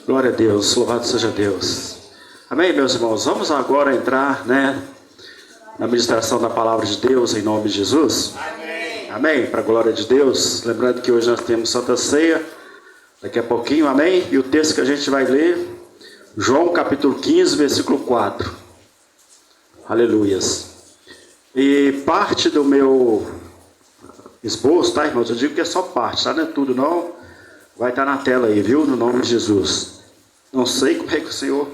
Glória a Deus, louvado seja Deus. Amém, meus irmãos? Vamos agora entrar, na ministração da palavra de Deus em nome de Jesus. Amém. Amém, para a glória de Deus. Lembrando que hoje nós temos Santa Ceia, daqui a pouquinho, amém? E o texto que a gente vai ler, João capítulo 15, versículo 4. Aleluias. E parte do meu esboço, tá, irmãos? Eu digo que é só parte, tá? Não é tudo, não. Vai estar na tela aí, viu? No nome de Jesus. Não sei como é que o Senhor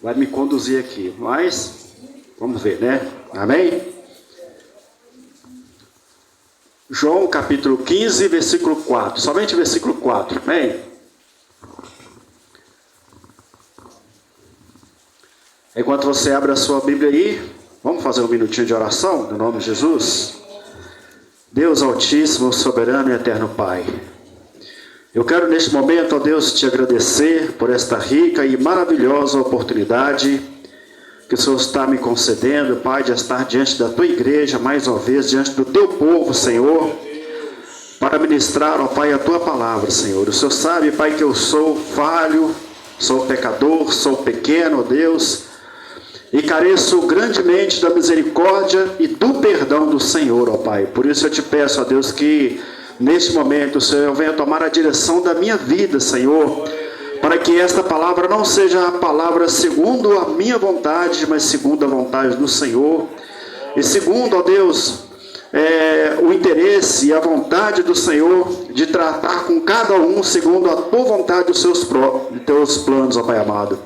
vai me conduzir aqui, mas vamos ver, né? Amém? João capítulo 15, versículo 4. Somente versículo 4, amém? Enquanto você abre a sua Bíblia aí, vamos fazer um minutinho de oração, no nome de Jesus. Deus Altíssimo, Soberano e Eterno Pai, eu quero neste momento, ó Deus, te agradecer por esta rica e maravilhosa oportunidade que o Senhor está me concedendo, Pai, de estar diante da tua igreja, mais uma vez, diante do teu povo, Senhor, para ministrar, ó Pai, a tua palavra, Senhor. O Senhor sabe, Pai, que eu sou falho, sou pecador, sou pequeno, ó Deus, e careço grandemente da misericórdia e do perdão do Senhor, ó Pai. Por isso eu te peço, ó Deus, que neste momento, Senhor, venha tomar a direção da minha vida, Senhor, para que esta palavra não seja a palavra segundo a minha vontade, mas segundo a vontade do Senhor, e segundo, ó Deus, o interesse e a vontade do Senhor de tratar com cada um segundo a tua vontade e os teus planos, ó Pai amado.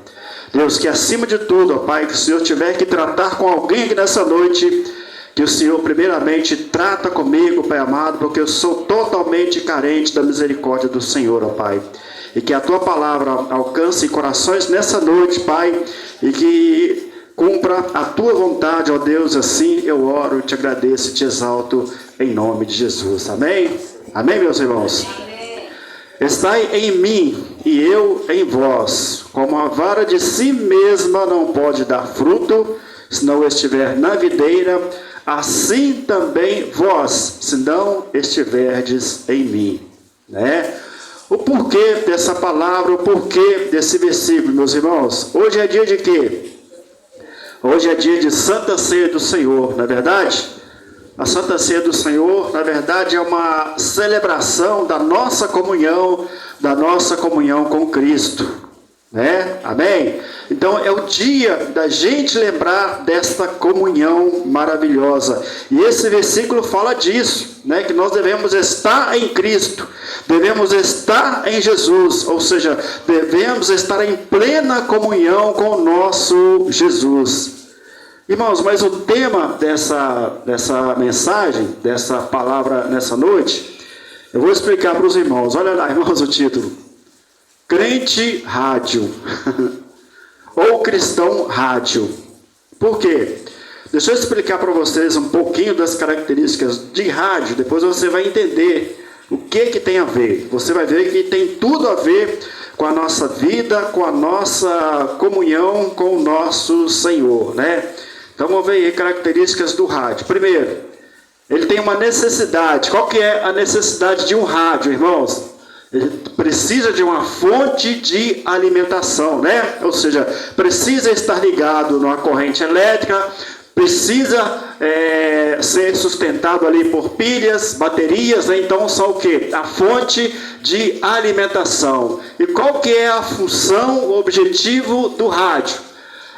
Deus, que acima de tudo, ó Pai, que o Senhor tiver que tratar com alguém aqui nessa noite, que o Senhor primeiramente trata comigo, Pai amado, porque eu sou totalmente carente da misericórdia do Senhor, ó Pai. E que a tua palavra alcance corações nessa noite, Pai, e que cumpra a tua vontade, ó Deus. Assim eu oro, te agradeço e te exalto em nome de Jesus. Amém? Amém, meus irmãos? Estai em mim e eu em vós, como a vara de si mesma não pode dar fruto, se não estiver na videira, assim também vós, se não estiverdes em mim, né? O porquê dessa palavra, o porquê desse versículo, meus irmãos? Hoje é dia de quê? Hoje é dia de Santa Ceia do Senhor, não é verdade? A Santa Ceia do Senhor, na verdade, é uma celebração da nossa comunhão com Cristo, né? Amém? Então é o dia da gente lembrar desta comunhão maravilhosa. E esse versículo fala disso, né? Que nós devemos estar em Cristo, devemos estar em Jesus, ou seja, devemos estar em plena comunhão com o nosso Jesus. Irmãos, mas o tema dessa mensagem, dessa palavra nessa noite, eu vou explicar para os irmãos. Olha lá, irmãos, o título: Crente Rádio ou Cristão Rádio. Por quê? Deixa eu explicar para vocês um pouquinho das características de rádio, depois você vai entender o que tem a ver. Você vai ver que tem tudo a ver com a nossa vida, com a nossa comunhão com o nosso Senhor, né? Então vamos ver aí características do rádio. Primeiro, ele tem uma necessidade. Qual que é a necessidade de um rádio, irmãos? Ele precisa de uma fonte de alimentação, né? Ou seja, precisa estar ligado numa corrente elétrica, precisa ser sustentado ali por pilhas, baterias, né? Então são o quê? A fonte de alimentação. E qual que é a função, o objetivo do rádio?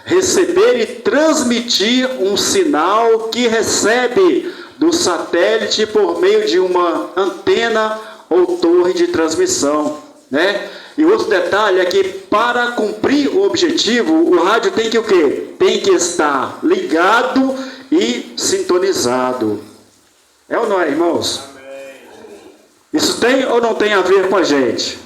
Receber e transmitir um sinal que recebe do satélite por meio de uma antena ou torre de transmissão, né? E outro detalhe é que para cumprir o objetivo, o rádio tem que o quê? Tem que estar ligado e sintonizado. É ou não é, irmãos? Isso tem ou não tem a ver com a gente?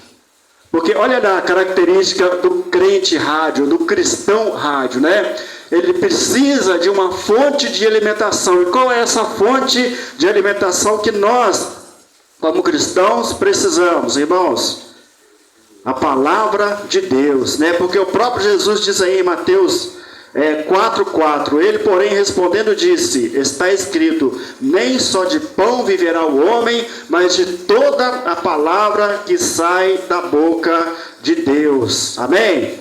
Porque olha a característica do crente rádio, do cristão rádio, né? Ele precisa de uma fonte de alimentação. E qual é essa fonte de alimentação que nós, como cristãos, precisamos, irmãos? A palavra de Deus, né? Porque o próprio Jesus diz aí em Mateus 4:4, ele, porém, respondendo, disse: está escrito, nem só de pão viverá o homem, mas de toda a palavra que sai da boca de Deus. Amém?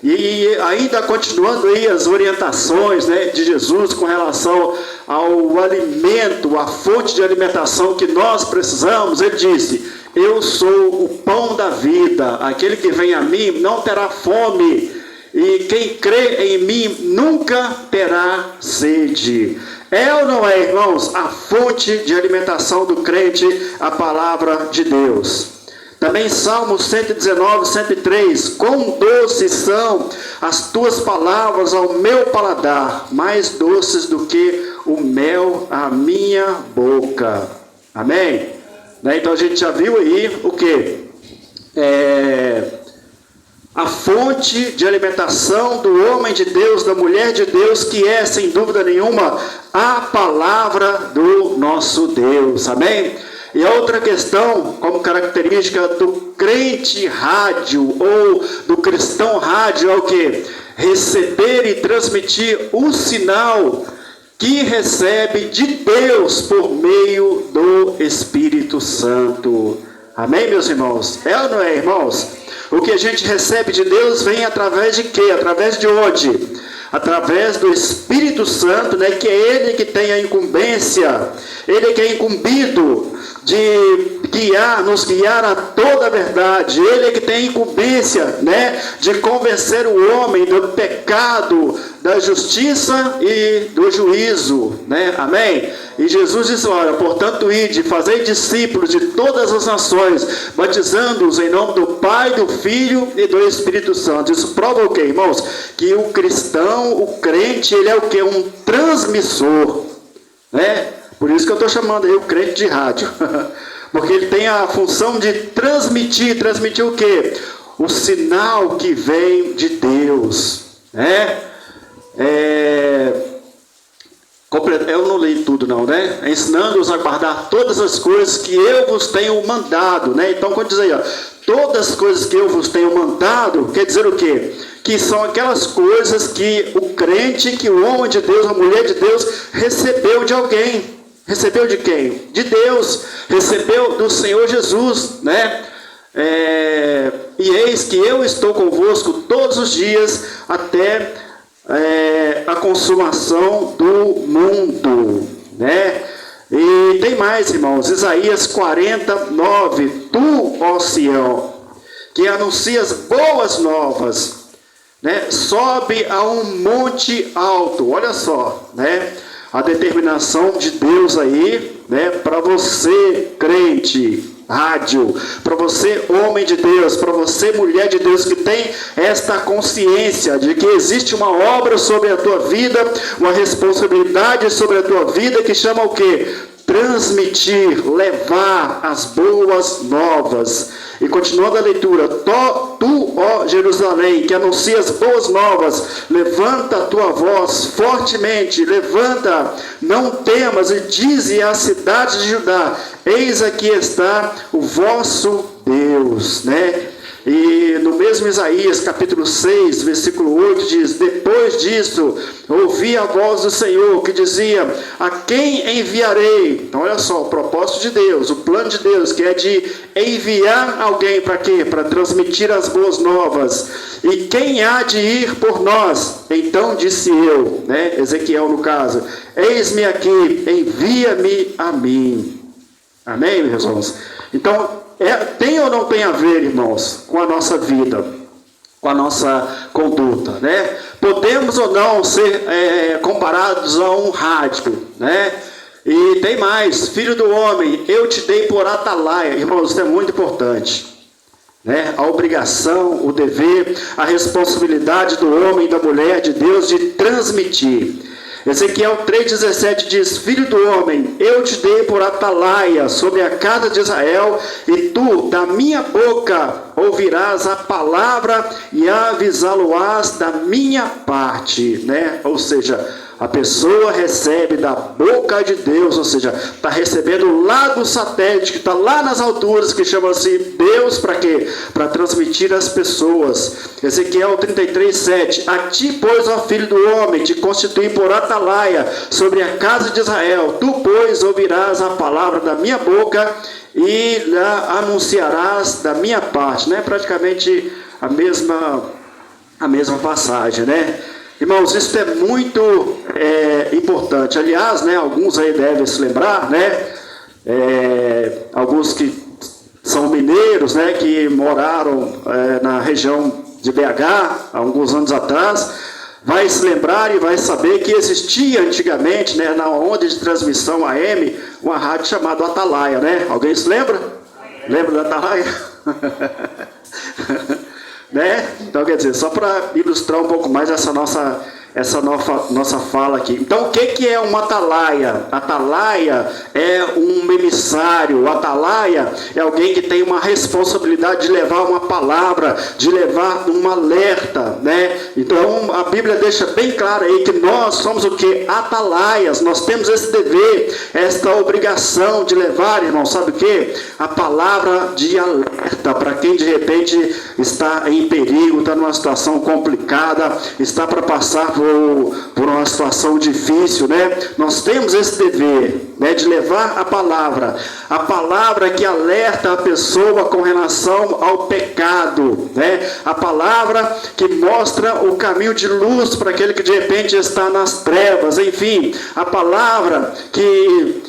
E ainda continuando aí as orientações, né, de Jesus com relação ao alimento, a fonte de alimentação que nós precisamos, ele disse: eu sou o pão da vida, aquele que vem a mim não terá fome, e quem crê em mim nunca terá sede. É ou não é, irmãos, a fonte de alimentação do crente, a palavra de Deus? Também Salmo 119, 103, quão doces são as tuas palavras ao meu paladar, mais doces do que o mel à minha boca. Amém? Então a gente já viu aí o que? A fonte de alimentação do homem de Deus, da mulher de Deus, que é, sem dúvida nenhuma, a palavra do nosso Deus. Amém? E a outra questão, como característica do crente rádio ou do cristão rádio, é o que? Receber e transmitir o sinal que recebe de Deus por meio do Espírito Santo. Amém, meus irmãos? É ou não é, irmãos? O que a gente recebe de Deus vem através de quê? Através de onde? Através do Espírito Santo, né? Que é Ele que tem a incumbência, Ele que é incumbido de nos guiar a toda a verdade. Ele é que tem a incumbência, né, de convencer o homem do pecado, da justiça e do juízo, né? Amém? E Jesus disse: olha, portanto, ide, fazei discípulos de todas as nações, batizando-os em nome do Pai, do Filho e do Espírito Santo. Isso prova o quê, irmãos? Que o cristão, o crente, ele é o quê? Um transmissor, né? Por isso que eu estou chamando aí o crente de rádio. Porque ele tem a função de transmitir o quê? O sinal que vem de Deus, né? Eu não li tudo não, né? Ensinando-os a guardar todas as coisas que eu vos tenho mandado, né? Então, quando diz aí, ó, todas as coisas que eu vos tenho mandado, quer dizer o quê? Que são aquelas coisas que o crente, que o homem de Deus, a mulher de Deus, recebeu de alguém. Recebeu de quem? De Deus. Recebeu do Senhor Jesus, né? E eis que eu estou convosco todos os dias até a consumação do mundo, né? E tem mais, irmãos. Isaías 49, tu, ó Sião, que anuncias boas novas, né? Sobe a um monte alto. Olha só, né? A determinação de Deus aí, né, para você, crente, rádio, para você, homem de Deus, para você, mulher de Deus, que tem esta consciência de que existe uma obra sobre a tua vida, uma responsabilidade sobre a tua vida, que chama o quê? Transmitir, levar as boas novas. E continuando a leitura: tu, ó Jerusalém, que anuncias boas novas, levanta a tua voz fortemente, levanta, não temas, e dize à cidade de Judá: eis aqui está o vosso Deus, né? E no mesmo Isaías, capítulo 6, versículo 8, diz: depois disso, ouvi a voz do Senhor, que dizia: a quem enviarei? Então, olha só, o propósito de Deus, o plano de Deus, que é de enviar alguém para quê? Para transmitir as boas novas. E quem há de ir por nós? Então disse eu, né? Ezequiel no caso: eis-me aqui, envia-me a mim. Amém, meus irmãos? Então, tem ou não tem a ver, irmãos, com a nossa vida, com a nossa conduta, né? Podemos ou não ser comparados a um rádio, né? E tem mais: filho do homem, eu te dei por atalaia. Irmãos, isso é muito importante, né? A obrigação, o dever, a responsabilidade do homem e da mulher de Deus de transmitir. Ezequiel 3,17 diz: filho do homem, eu te dei por atalaia sobre a casa de Israel, e tu, da minha boca, ouvirás a palavra e avisá-lo-ás da minha parte, né? Ou seja, a pessoa recebe da boca de Deus, ou seja, está recebendo lá do satélite, que está lá nas alturas, que chama-se Deus, para quê? Para transmitir às pessoas. Ezequiel 33,7: a ti, pois, ó filho do homem, te constituí por atalaia sobre a casa de Israel. Tu, pois, ouvirás a palavra da minha boca e lá anunciarás da minha parte, né? Praticamente a mesma passagem, né? Irmãos, isso é muito importante. Aliás, né, alguns aí devem se lembrar, né? Alguns que são mineiros, né, que moraram na região de BH há alguns anos atrás, vai se lembrar e vai saber que existia antigamente, né, na onda de transmissão AM, uma rádio chamada Atalaia, né? Alguém se lembra? Lembra da Atalaia? Né? Então, quer dizer, só para ilustrar um pouco mais essa nossa fala aqui. Então, o que é uma atalaia? Atalaia é um emissário. Atalaia é alguém que tem uma responsabilidade de levar uma palavra, de levar um alerta, né? Então, a Bíblia deixa bem claro aí que nós somos o que? Atalaias. Nós temos esse dever, esta obrigação de levar, irmão, sabe o que? A palavra de alerta para quem de repente está em perigo, está numa situação complicada, está para passar por uma situação difícil, né? Nós temos esse dever, né, de levar a palavra que alerta a pessoa com relação ao pecado, né? A palavra que mostra o caminho de luz para aquele que de repente está nas trevas, enfim, a palavra que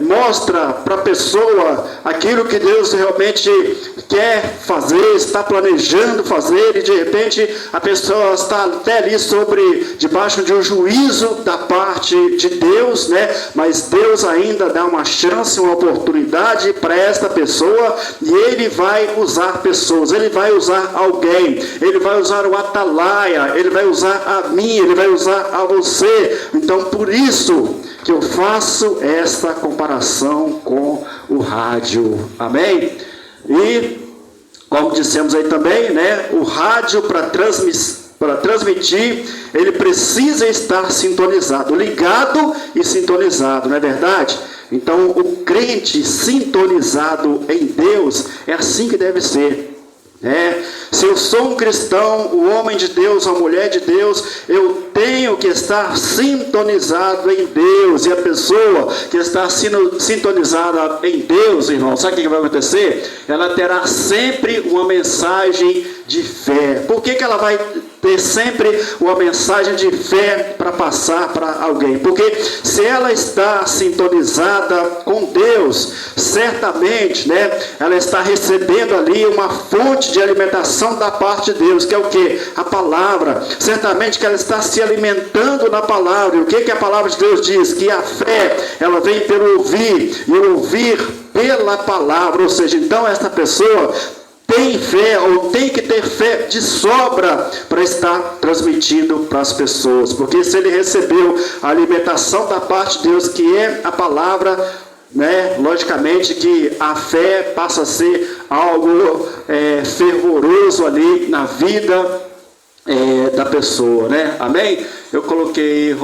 mostra para a pessoa aquilo que Deus realmente quer fazer, está planejando fazer, e de repente a pessoa está até ali debaixo de um juízo da parte de Deus, né? Mas Deus ainda dá uma chance, uma oportunidade para esta pessoa, e Ele vai usar pessoas, Ele vai usar alguém, Ele vai usar o atalaia, Ele vai usar a mim, Ele vai usar a você. Então, por isso que eu faço esta comparação com o rádio, amém? E, como dissemos aí também, né, o rádio para transmitir, ele precisa estar sintonizado, ligado e sintonizado, não é verdade? Então, o crente sintonizado em Deus, é assim que deve ser. Se eu sou um cristão, o homem de Deus, a mulher de Deus, eu tenho que estar sintonizado em Deus. E a pessoa que está sintonizada em Deus, irmão, sabe o que vai acontecer? Ela terá sempre uma mensagem de fé. Por que ela vai ter sempre uma mensagem de fé para passar para alguém? Porque se ela está sintonizada com Deus, certamente, né, ela está recebendo ali uma fonte de alimentação da parte de Deus, que é o que? A palavra. Certamente que ela está se alimentando na palavra. E o que a palavra de Deus diz? Que a fé, ela vem pelo ouvir, e o ouvir pela palavra. Ou seja, então esta pessoa tem fé, ou tem que ter fé de sobra para estar transmitindo para as pessoas, porque se ele recebeu a alimentação da parte de Deus, que é a palavra, né, logicamente que a fé passa a ser algo fervoroso ali na vida da pessoa, né? Amém? Eu coloquei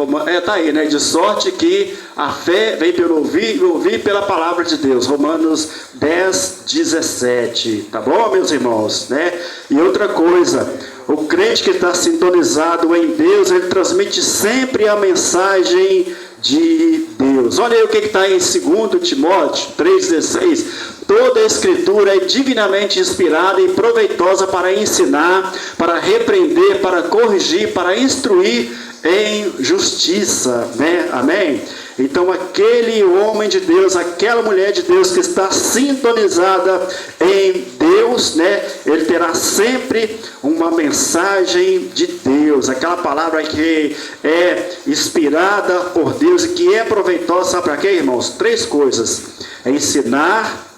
tá aí, né? De sorte que a fé vem pelo ouvir e ouvir pela palavra de Deus. Romanos 10:17, tá bom, meus irmãos, né? E outra coisa, o crente que está sintonizado em Deus, ele transmite sempre a mensagem de Deus. Olha aí o que está em 2 Timóteo 3,16. Toda a escritura é divinamente inspirada e proveitosa para ensinar, para repreender, para corrigir, para instruir em justiça, né? Amém? Então aquele homem de Deus, aquela mulher de Deus que está sintonizada em Deus, né? Ele terá sempre uma mensagem de Deus, aquela palavra que é inspirada por Deus e que é proveitosa, sabe para quê, irmãos? 3 coisas: é ensinar,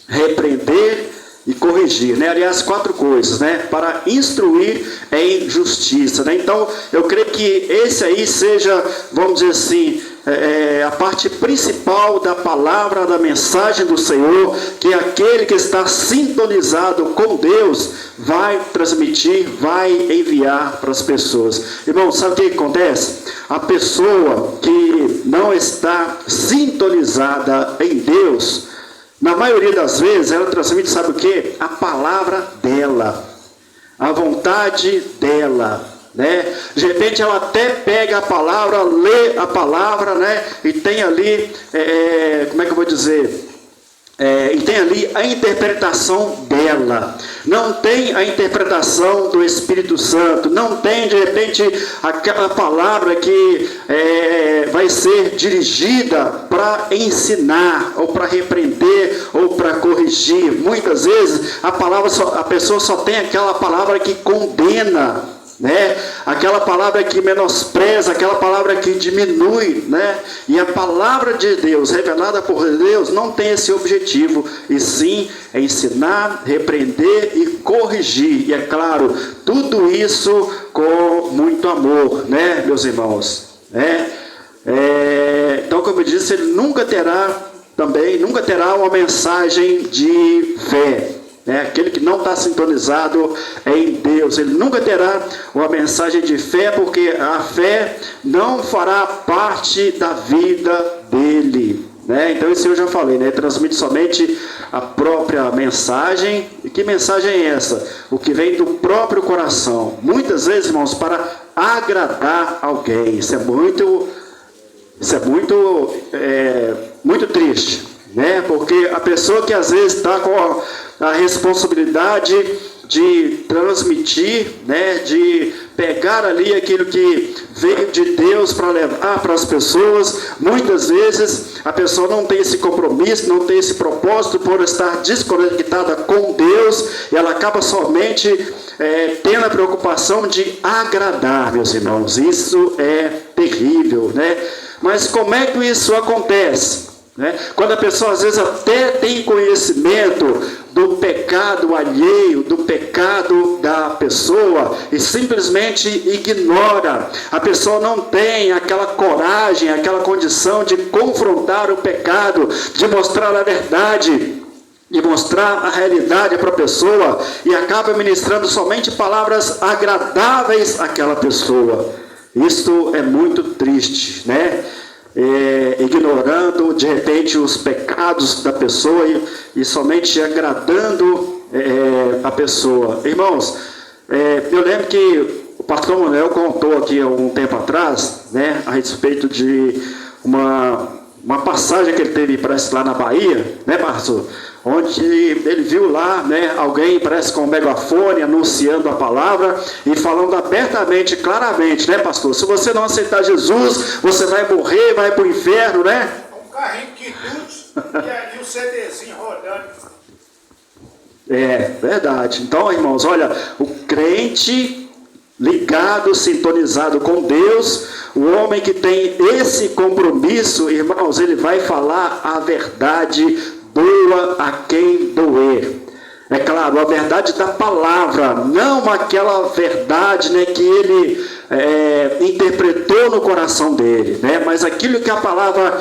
repreender e corrigir, né? Aliás, 4 coisas, né? Para instruir em justiça, né? Então, eu creio que esse aí seja, vamos dizer assim, a parte principal da palavra, da mensagem do Senhor, que aquele que está sintonizado com Deus vai transmitir, vai enviar para as pessoas. Irmão, sabe o que acontece? A pessoa que não está sintonizada em Deus, na maioria das vezes, ela transmite, sabe o que? A palavra dela, a vontade dela, né? De repente ela até pega a palavra, lê a palavra, né? E tem ali, como é que eu vou dizer? e tem ali a interpretação dela, não tem a interpretação do Espírito Santo, não tem de repente aquela palavra que vai ser dirigida para ensinar, ou para repreender, ou para corrigir. Muitas vezes a pessoa só tem aquela palavra que condena, né? Aquela palavra que menospreza, aquela palavra que diminui, né? E a palavra de Deus, revelada por Deus, não tem esse objetivo, e sim é ensinar, repreender e corrigir. E é claro, tudo isso com muito amor, né, meus irmãos? Então, como eu disse, ele nunca terá uma mensagem de fé. Aquele que não está sintonizado em Deus, ele nunca terá uma mensagem de fé, porque a fé não fará parte da vida dele, né? Então isso eu já falei, né? Transmite somente a própria mensagem. E que mensagem é essa? O que vem do próprio coração, muitas vezes, irmãos, para agradar alguém. Isso é muito triste, né? Porque a pessoa que às vezes está com a responsabilidade de transmitir, né, de pegar ali aquilo que veio de Deus para levar para as pessoas, muitas vezes a pessoa não tem esse compromisso, não tem esse propósito por estar desconectada com Deus, e ela acaba somente tendo a preocupação de agradar, meus irmãos. Isso é terrível, né? Mas como é que isso acontece? Quando a pessoa às vezes até tem conhecimento do pecado alheio, do pecado da pessoa, e simplesmente ignora. A pessoa não tem aquela coragem, aquela condição de confrontar o pecado, de mostrar a verdade, de mostrar a realidade para a pessoa, e acaba ministrando somente palavras agradáveis àquela pessoa. Isso é muito triste, né? Ignorando de repente os pecados da pessoa e somente agradando a pessoa. Irmãos, eu lembro que o pastor Manuel contou aqui há um tempo atrás, né, a respeito de uma passagem que ele teve, parece, lá na Bahia, né, pastor? Onde ele viu lá, né, alguém, parece, com um megafone anunciando a palavra e falando abertamente, claramente, né, pastor? Se você não aceitar Jesus, você vai morrer, vai para o inferno, né? Um carrinho de quitutes e ali o CDzinho rodando. Verdade. Então, irmãos, olha, o crente ligado, sintonizado com Deus, o homem que tem esse compromisso, irmãos, ele vai falar a verdade, doa a quem doer. É claro, a verdade da palavra, não aquela verdade, né, que ele interpretou no coração dele, né, mas aquilo que a palavra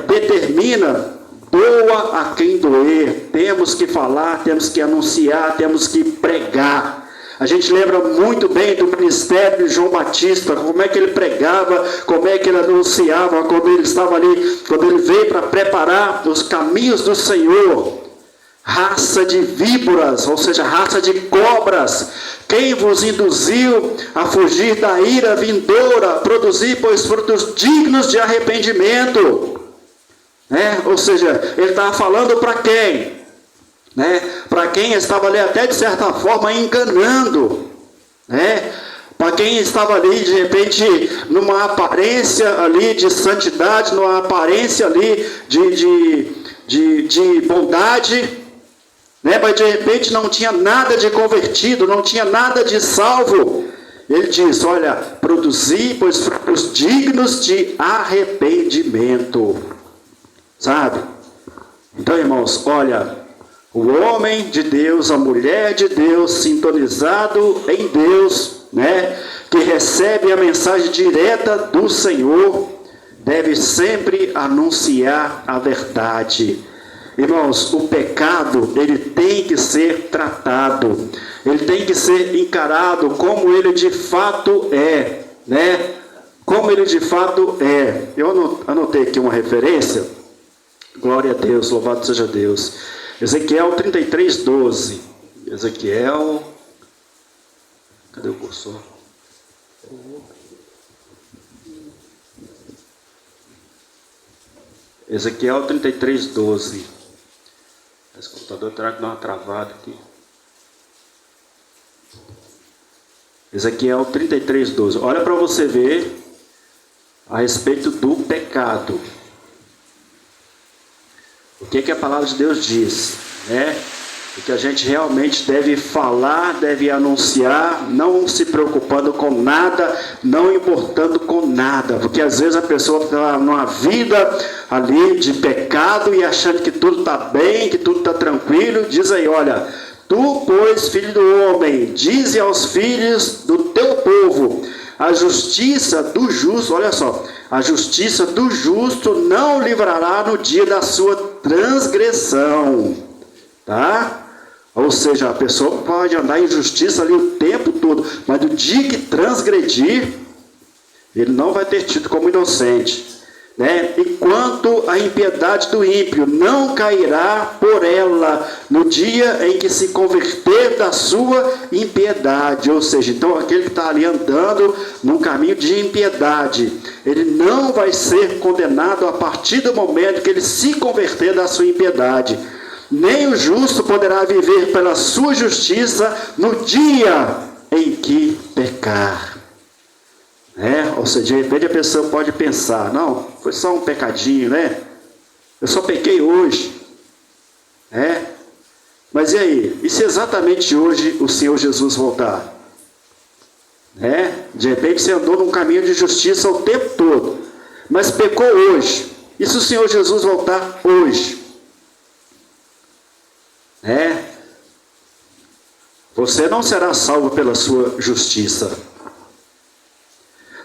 determina, doa a quem doer. Temos que falar, temos que anunciar, temos que pregar. A gente lembra muito bem do ministério de João Batista, como é que ele pregava, como é que ele anunciava, quando ele estava ali, quando ele veio para preparar os caminhos do Senhor. Raça de víboras, ou seja, raça de cobras, quem vos induziu a fugir da ira vindoura, produzir, pois, frutos dignos de arrependimento. Ou seja, ele estava falando para quem? Para quem estava ali até de certa forma enganando, para quem estava ali de repente numa aparência ali de santidade, numa aparência ali de bondade, mas de repente não tinha nada de convertido, não tinha nada de salvo. Ele diz, olha, produzi, pois, frutos dignos de arrependimento, sabe? Então, irmãos, olha, o homem de Deus, a mulher de Deus, sintonizado em Deus, que recebe a mensagem direta do Senhor, deve sempre anunciar a verdade. Irmãos, o pecado, ele tem que ser tratado, ele tem que ser encarado como ele de fato é, como ele de fato é. Eu anotei aqui uma referência, glória a Deus, louvado seja Deus. Ezequiel 33:12. Ezequiel, cadê o cursor? Ezequiel 33:12. computador terá que dar uma travada aqui. Ezequiel 33:12. Olha para você ver a respeito do pecado. O que a palavra de Deus diz, né? O que a gente realmente deve falar, deve anunciar, não se preocupando com nada, não importando com nada, porque às vezes a pessoa está numa vida ali de pecado e achando que tudo está bem, que tudo está tranquilo. Diz aí, olha: tu, pois, filho do homem, dize aos filhos do teu povo, a justiça do justo, olha só, a justiça do justo não o livrará no dia da sua transgressão, tá? Ou seja, a pessoa pode andar em justiça ali o tempo todo, mas no dia que transgredir, ele não vai ter tido como inocente, né? E quanto à impiedade do ímpio, não cairá por ela no dia em que se converter da sua impiedade. Ou seja, então aquele que está ali andando num caminho de impiedade, ele não vai ser condenado a partir do momento que ele se converter da sua impiedade. Nem o justo poderá viver pela sua justiça no dia em que pecar. Ou seja, de repente a pessoa pode pensar: não, foi só um pecadinho, né? Eu só pequei hoje. Mas e aí? E se exatamente hoje o Senhor Jesus voltar? De repente você andou num caminho de justiça o tempo todo, mas pecou hoje. E se o Senhor Jesus voltar hoje? Você não será salvo pela sua justiça.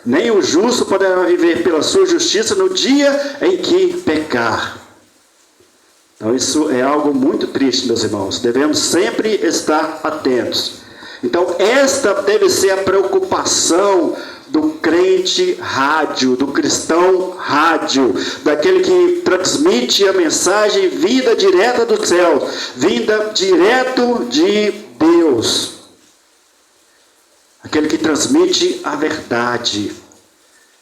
Nem o justo poderá viver pela sua justiça no dia em que pecar. Então isso é algo muito triste, meus irmãos. Devemos sempre estar atentos. Então esta deve ser a preocupação do crente rádio, do cristão rádio, daquele que transmite a mensagem vinda direta do céu, vinda direto de Deus. Aquele que transmite a verdade.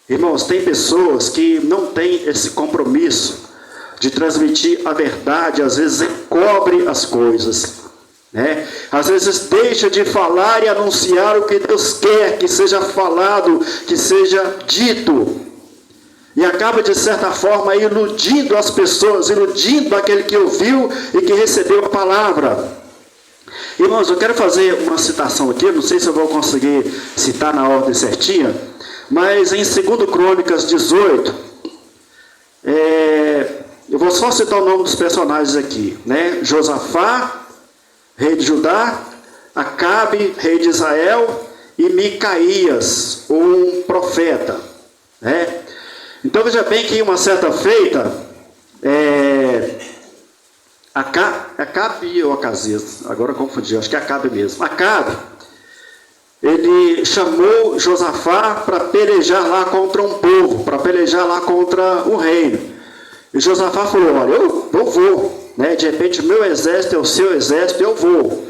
Irmãos, tem pessoas que não têm esse compromisso de transmitir a verdade, às vezes encobre as coisas, às vezes deixa de falar e anunciar o que Deus quer que seja falado, que seja dito, e acaba de certa forma iludindo as pessoas, iludindo aquele que ouviu e que recebeu a palavra. Irmãos, eu quero fazer uma citação aqui, não sei se eu vou conseguir citar na ordem certinha, mas em 2 Crônicas 18, eu vou só citar o nome dos personagens aqui, Josafá, rei de Judá, Acabe, rei de Israel, e Micaías, um profeta. Então veja bem que uma certa feita, Acabe ou Acasias, agora eu confundi, acho que é Acabe mesmo. Acabe, ele chamou Josafá para pelejar lá contra um povo, para pelejar lá contra o reino. E Josafá falou: olha, eu vou, de repente o meu exército é o seu exército, eu vou.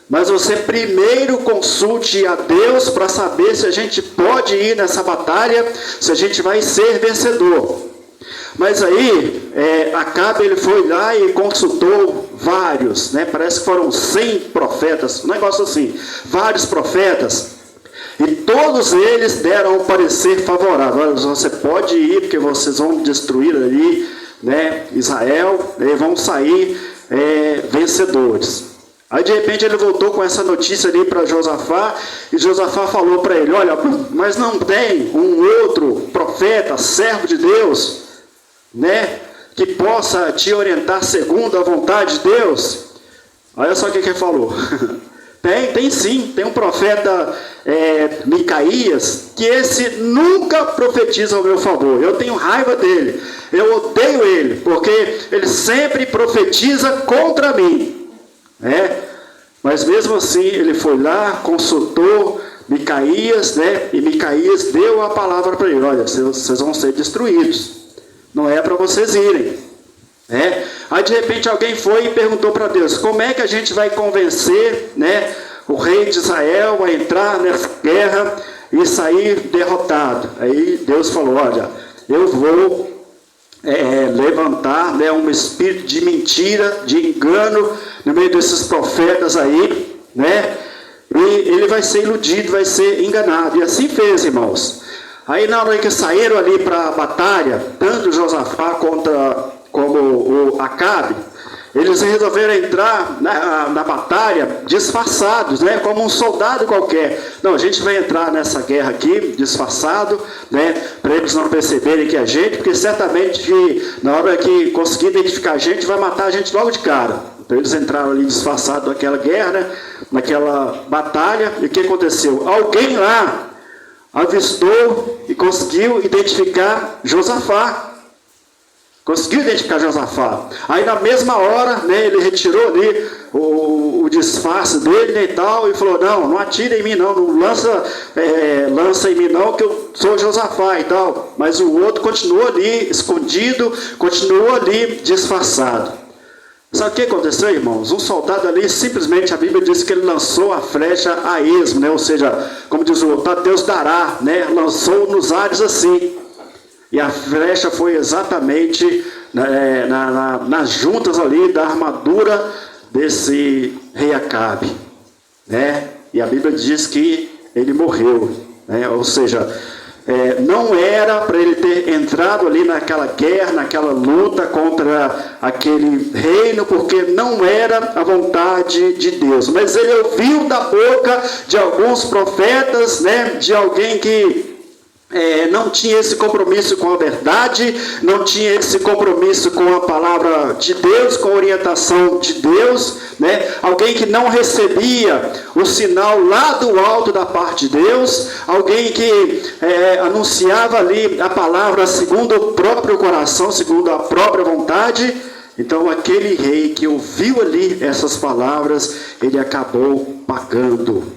Mas você primeiro consulte a Deus para saber se a gente pode ir nessa batalha, se a gente vai ser vencedor. Mas aí, Acabe, ele foi lá e consultou vários, parece que foram 100 profetas, um negócio assim, vários profetas, e todos eles deram um parecer favorável. Olha, você pode ir, porque vocês vão destruir ali, Israel, e vão sair vencedores. Aí de repente ele voltou com essa notícia ali para Josafá, e Josafá falou para ele: olha, mas não tem um outro profeta, servo de Deus, que possa te orientar segundo a vontade de Deus? Olha só o que ele falou. Tem sim, tem um profeta Micaías, que esse nunca profetiza ao meu favor. Eu tenho raiva dele, eu odeio ele, porque ele sempre profetiza contra mim. Mas mesmo assim ele foi lá, consultou Micaías, e Micaías deu a palavra para ele: olha, vocês vão ser destruídos, não é para vocês irem. Aí de repente alguém foi e perguntou para Deus: como é que a gente vai convencer o rei de Israel a entrar nessa guerra e sair derrotado? Aí Deus falou: olha, eu vou levantar, né, um espírito de mentira, de engano no meio desses profetas aí, né? E ele vai ser iludido, vai ser enganado. E assim fez, irmãos. Aí na hora que saíram ali para a batalha, tanto Josafá como o Acabe, eles resolveram entrar na batalha disfarçados, né, como um soldado qualquer. Não, a gente vai entrar nessa guerra aqui disfarçado, né, para eles não perceberem que é a gente, porque certamente que na hora que conseguir identificar a gente, vai matar a gente logo de cara. Então eles entraram ali disfarçados naquela guerra, né, naquela batalha. E o que aconteceu? Alguém lá avistou e conseguiu identificar Josafá. Conseguiu identificar Josafá. Aí na mesma hora, né, ele retirou ali o disfarce dele, né, e tal, e falou: não atira em mim não, não lança em mim não, que eu sou Josafá e tal. Mas o outro continuou ali escondido, continuou ali disfarçado. Sabe o que aconteceu, irmãos? Um soldado ali, simplesmente a Bíblia diz que ele lançou a flecha a esmo, né? Ou seja, como diz o outro, Deus dará, né? Lançou nos ares assim. E a flecha foi exatamente nas juntas ali da armadura desse rei Acabe, né? E a Bíblia diz que ele morreu, né? Ou seja, não era para ele ter entrado ali naquela guerra, naquela luta contra aquele reino, porque não era a vontade de Deus. Mas ele ouviu da boca de alguns profetas, né? De alguém que não tinha esse compromisso com a verdade, não tinha esse compromisso com a palavra de Deus, com a orientação de Deus, né? Alguém que não recebia o sinal lá do alto da parte de Deus, alguém que anunciava ali a palavra segundo o próprio coração, segundo a própria vontade. Então aquele rei que ouviu ali essas palavras, ele acabou pagando.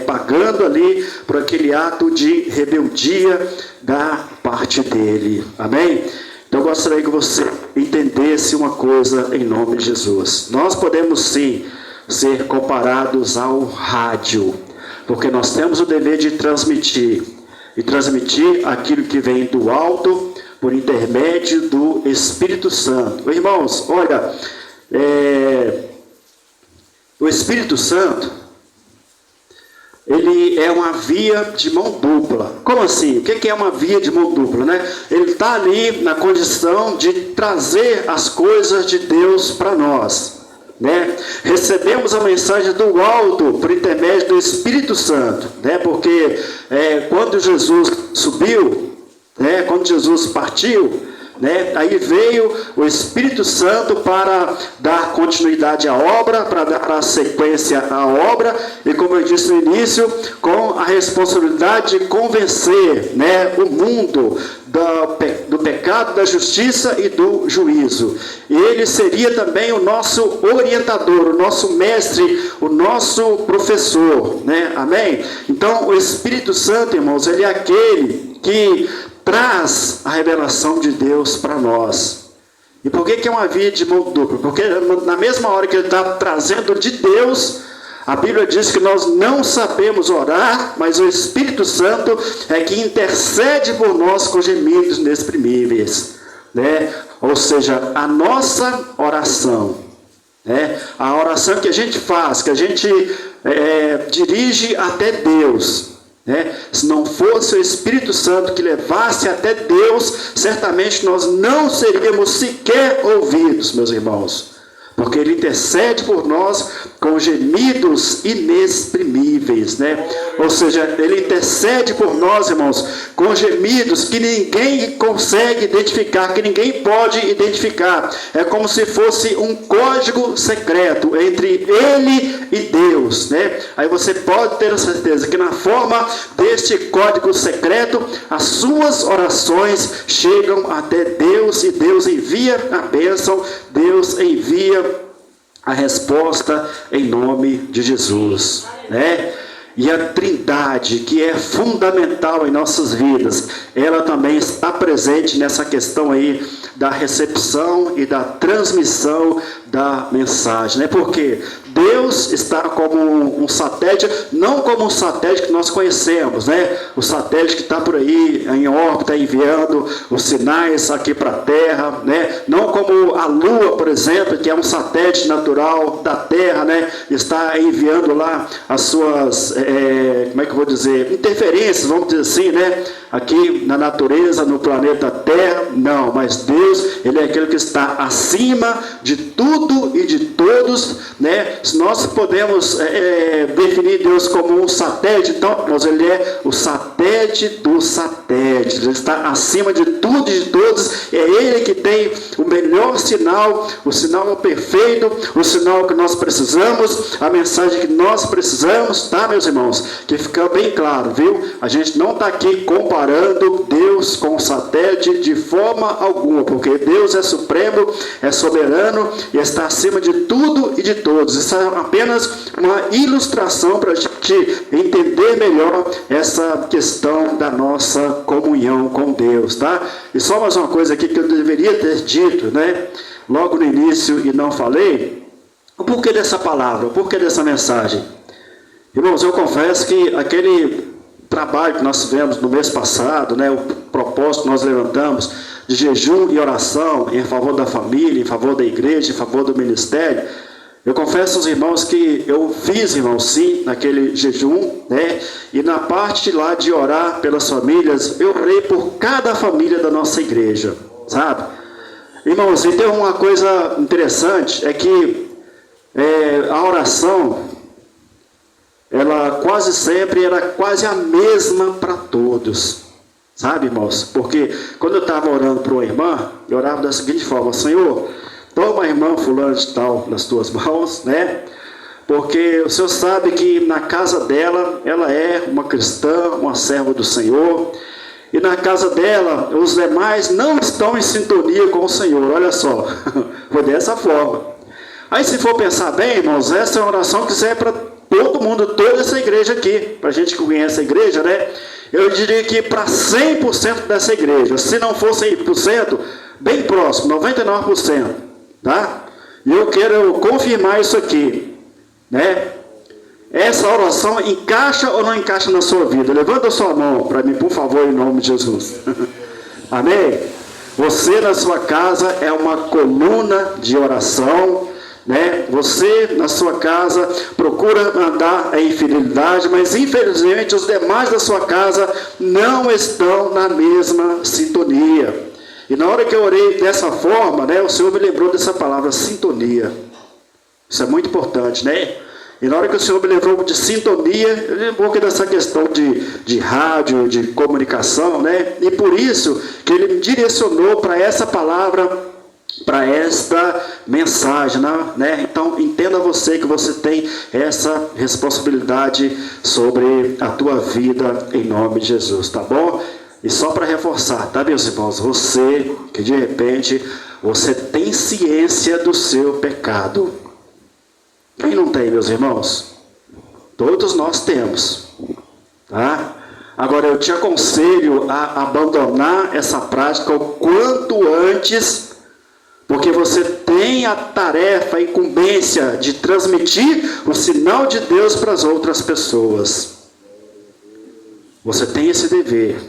Pagando ali por aquele ato de rebeldia da parte dele. Amém? Então eu gostaria que você entendesse uma coisa em nome de Jesus. Nós podemos sim ser comparados ao rádio, porque nós temos o dever de transmitir, e transmitir aquilo que vem do alto por intermédio do Espírito Santo. Irmãos, olha, o Espírito Santo, ele é uma via de mão dupla. Como assim? O que é uma via de mão dupla, né? Ele está ali na condição de trazer as coisas de Deus para nós, né? Recebemos a mensagem do alto por intermédio do Espírito Santo, né? Porque quando Jesus subiu, né? Quando Jesus partiu, né? Aí veio o Espírito Santo para dar continuidade à obra, para dar sequência à obra, e como eu disse no início, com a responsabilidade de convencer, né, o mundo do pecado, da justiça e do juízo. E ele seria também o nosso orientador, o nosso mestre, o nosso professor, né? Amém? Então o Espírito Santo, irmãos, ele é aquele que traz a revelação de Deus para nós. E por que é uma via de mão dupla? Porque na mesma hora que ele está trazendo de Deus, a Bíblia diz que nós não sabemos orar, mas o Espírito Santo é que intercede por nós com gemidos inexprimíveis, né? Ou seja, a nossa oração, né? A oração que a gente faz, que a gente dirige até Deus, né? Se não fosse o Espírito Santo que levasse até Deus, certamente nós não seríamos sequer ouvidos, meus irmãos, porque ele intercede por nós com gemidos inexprimíveis, né? Ou seja, ele intercede por nós, irmãos, com gemidos que ninguém consegue identificar, que ninguém pode identificar. É como se fosse um código secreto entre ele e Deus, né? Aí você pode ter a certeza que na forma deste código secreto, as suas orações chegam até Deus, e Deus envia a bênção, Deus envia a resposta em nome de Jesus, né? E a Trindade, que é fundamental em nossas vidas, ela também está presente nessa questão aí da recepção e da transmissão da mensagem, né? Porque Deus está como um satélite, não como um satélite que nós conhecemos, né? O satélite que está por aí em órbita, enviando os sinais aqui para a Terra, né? Não como a Lua, por exemplo, que é um satélite natural da Terra, né? Está enviando lá as suas, como é que eu vou dizer, interferências, vamos dizer assim, né? Aqui na natureza, no planeta Terra. Não, mas Deus, Ele é aquele que está acima de tudo e de todos, né? Se nós podemos definir Deus como um satélite, então, mas Ele é o satélite dos satélites. Ele está acima de tudo e de todos. É Ele que tem o melhor sinal, o sinal perfeito, o sinal que nós precisamos, a mensagem que nós precisamos, tá, meus irmãos? Que fica bem claro, viu? A gente não está aqui comparando Deus com o satélite de forma alguma, porque Deus é supremo, é soberano e está acima de tudo e de todos. Isso é apenas uma ilustração para a gente entender melhor essa questão da nossa comunhão com Deus, tá? E só mais uma coisa aqui que eu deveria ter dito, né? Logo no início e não falei, o porquê dessa palavra, o porquê dessa mensagem. Irmãos, eu confesso que aquele trabalho que nós tivemos no mês passado, né, o propósito que nós levantamos de jejum e oração em favor da família, em favor da igreja, em favor do ministério, eu confesso aos irmãos que eu fiz, irmãos, sim, naquele jejum, né, e na parte lá de orar pelas famílias, eu orei por cada família da nossa igreja, sabe? Irmãos, e tem uma coisa interessante, é que a oração, ela quase sempre era quase a mesma para todos, sabe, irmãos? Porque quando eu estava orando para uma irmã, eu orava da seguinte forma: Senhor, toma a irmã fulano de tal nas tuas mãos, né? Porque o Senhor sabe que na casa dela, ela é uma cristã, uma serva do Senhor, e na casa dela, os demais não estão em sintonia com o Senhor, olha só, foi dessa forma. Aí se for pensar bem, irmãos, essa é uma oração que serve para todo mundo, toda essa igreja aqui, para a gente que conhece a igreja, né? Eu diria que para 100% dessa igreja, se não for 100%, bem próximo, 99%, tá? E eu quero confirmar isso aqui, né? Essa oração encaixa ou não encaixa na sua vida? Levanta a sua mão para mim, por favor, em nome de Jesus. Amém? Você na sua casa é uma coluna de oração, né? Você na sua casa procura andar em fidelidade, mas infelizmente os demais da sua casa não estão na mesma sintonia. E na hora que eu orei dessa forma, né, o Senhor me lembrou dessa palavra, sintonia. Isso é muito importante, né? E na hora que o Senhor me lembrou de sintonia, eu lembrou que dessa questão de rádio, de comunicação, né? E por isso que Ele me direcionou para essa palavra, para esta mensagem, né? Então entenda você que você tem essa responsabilidade sobre a tua vida em nome de Jesus, tá bom? E só para reforçar, tá, meus irmãos? Você que de repente você tem ciência do seu pecado. Quem não tem, meus irmãos? Todos nós temos, tá? Agora eu te aconselho a abandonar essa prática o quanto antes, porque você tem a tarefa, a incumbência de transmitir o sinal de Deus para as outras pessoas. Você tem esse dever,